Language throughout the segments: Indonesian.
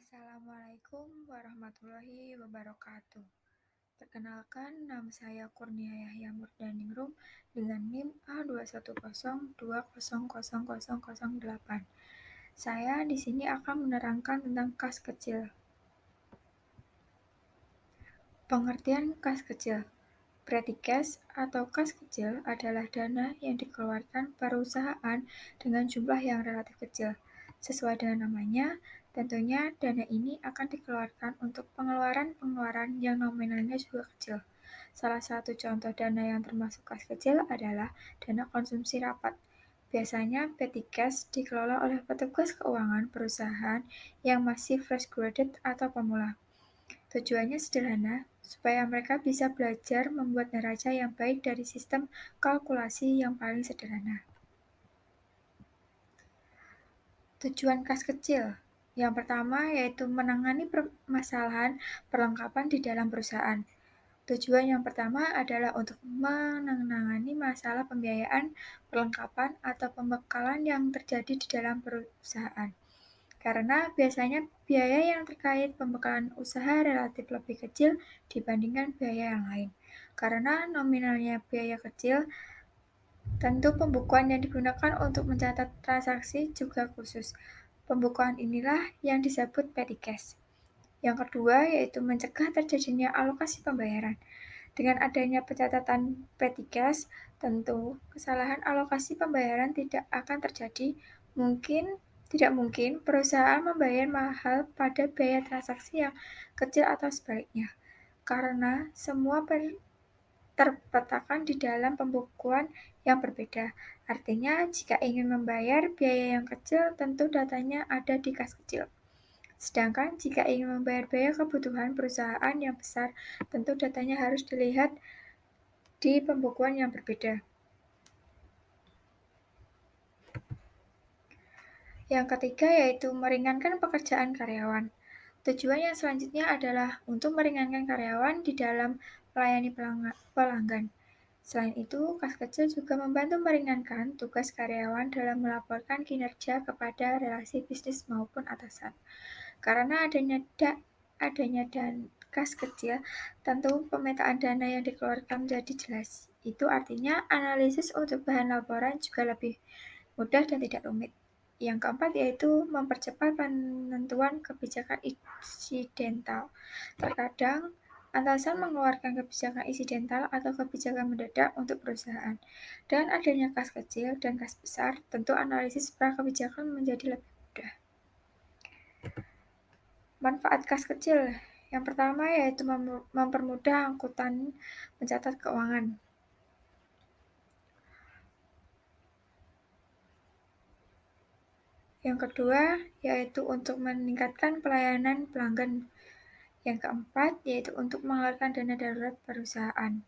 Assalamualaikum warahmatullahi wabarakatuh. Perkenalkan, nama saya Kurnia Yahya Murdaningrum dengan NIM A210200008. Saya di sini akan menerangkan tentang kas kecil. Pengertian kas kecil. Petty cash atau kas kecil adalah dana yang dikeluarkan perusahaan dengan jumlah yang relatif kecil. Sesuai dengan namanya, tentunya dana ini akan dikeluarkan untuk pengeluaran-pengeluaran yang nominalnya juga kecil. Salah satu contoh dana yang termasuk kas kecil adalah dana konsumsi rapat. Biasanya petty cash dikelola oleh petugas keuangan perusahaan yang masih fresh graduate atau pemula. Tujuannya sederhana, supaya mereka bisa belajar membuat neraca yang baik dari sistem kalkulasi yang paling sederhana. Tujuan kas kecil. Yang pertama yaitu menangani permasalahan perlengkapan di dalam perusahaan. Tujuan yang pertama adalah untuk menangani masalah pembiayaan, perlengkapan, atau pembekalan yang terjadi di dalam perusahaan. Karena biasanya biaya yang terkait pembekalan usaha relatif lebih kecil dibandingkan biaya yang lain. Karena nominalnya biaya kecil, tentu pembukuan yang digunakan untuk mencatat transaksi juga khusus. Pembukuan inilah yang disebut petty cash. Yang kedua yaitu mencegah terjadinya alokasi pembayaran. Dengan adanya pencatatan petty cash, tentu kesalahan alokasi pembayaran tidak akan terjadi. Tidak mungkin perusahaan membayar mahal pada biaya transaksi yang kecil atau sebaliknya, karena semua terpetakan di dalam pembukuan yang berbeda. Artinya, jika ingin membayar biaya yang kecil, tentu datanya ada di kas kecil. Sedangkan jika ingin membayar biaya kebutuhan perusahaan yang besar, tentu datanya harus dilihat di pembukuan yang berbeda. Yang ketiga yaitu meringankan pekerjaan karyawan. Tujuan yang selanjutnya adalah untuk meringankan karyawan di dalam melayani pelanggan. Selain itu, kas kecil juga membantu meringankan tugas karyawan dalam melaporkan kinerja kepada relasi bisnis maupun atasan. Karena adanya dan kas kecil, tentu pemetaan dana yang dikeluarkan menjadi jelas. Itu artinya analisis untuk bahan laporan juga lebih mudah dan tidak rumit. Yang keempat yaitu mempercepat penentuan kebijakan insidental. Terkadang, atasan mengeluarkan kebijakan insidental atau kebijakan mendadak untuk perusahaan. Dengan adanya kas kecil dan kas besar, tentu analisis pra-kebijakan menjadi lebih mudah. Manfaat kas kecil. Yang pertama yaitu mempermudah angkutan mencatat keuangan. Yang kedua yaitu untuk meningkatkan pelayanan pelanggan. Yang keempat yaitu untuk mengeluarkan dana darurat perusahaan.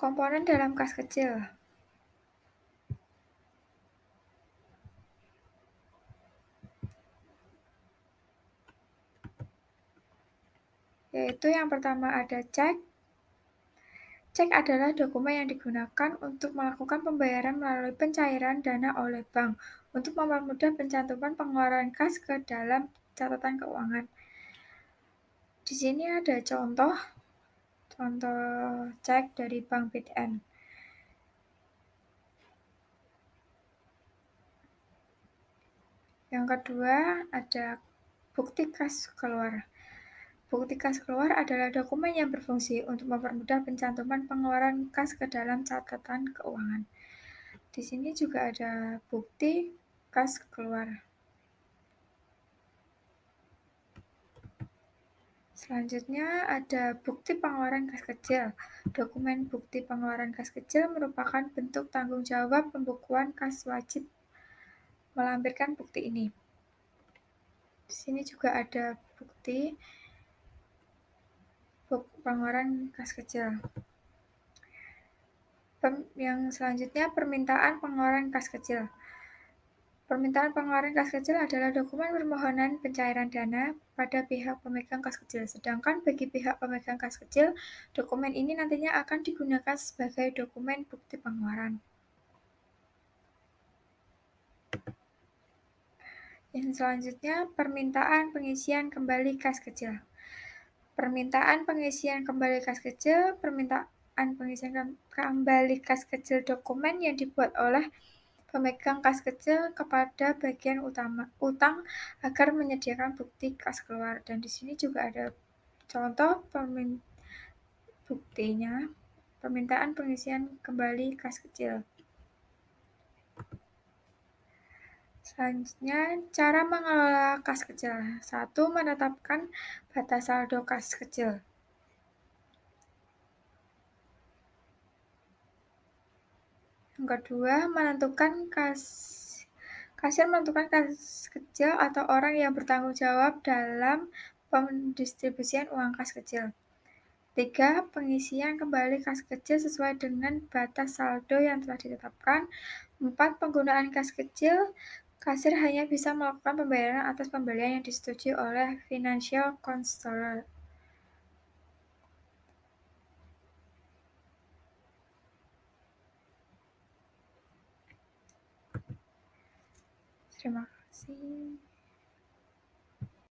Komponen dalam kas kecil. Yaitu yang pertama ada cek. Cek adalah dokumen yang digunakan untuk melakukan pembayaran melalui pencairan dana oleh bank untuk mempermudah pencantuman pengeluaran kas ke dalam catatan keuangan. Di sini ada contoh cek dari Bank BTN. Yang kedua ada bukti kas keluar. Bukti kas keluar adalah dokumen yang berfungsi untuk mempermudah pencantuman pengeluaran kas ke dalam catatan keuangan. Di sini juga ada bukti kas keluar. Selanjutnya ada bukti pengeluaran kas kecil. Dokumen bukti pengeluaran kas kecil merupakan bentuk tanggung jawab pembukuan kas wajib melampirkan bukti ini. Di sini juga ada bukti pengeluaran kas kecil. Yang selanjutnya permintaan pengeluaran kas kecil. Permintaan pengeluaran kas kecil adalah dokumen permohonan pencairan dana pada pihak pemegang kas kecil. Sedangkan bagi pihak pemegang kas kecil, dokumen ini nantinya akan digunakan sebagai dokumen bukti pengeluaran. Yang selanjutnya, permintaan pengisian kembali kas kecil. Permintaan pengisian kembali kas kecil, permintaan pengisian kembali kas kecil dokumen yang dibuat oleh pemegang kas kecil kepada bagian utang agar menyediakan bukti kas keluar. Dan di sini juga ada contoh buktinya, permintaan pengisian kembali kas kecil. Selanjutnya, cara mengelola kas kecil. 1. Menetapkan batas saldo kas kecil. Yang kedua, kasir menentukan kas kecil atau orang yang bertanggung jawab dalam pendistribusian uang kas kecil. 3. Pengisian kembali kas kecil sesuai dengan batas saldo yang telah ditetapkan. 4. Penggunaan kas kecil. Kasir hanya bisa melakukan pembayaran atas pembelian yang disetujui oleh financial controller. Terima kasih.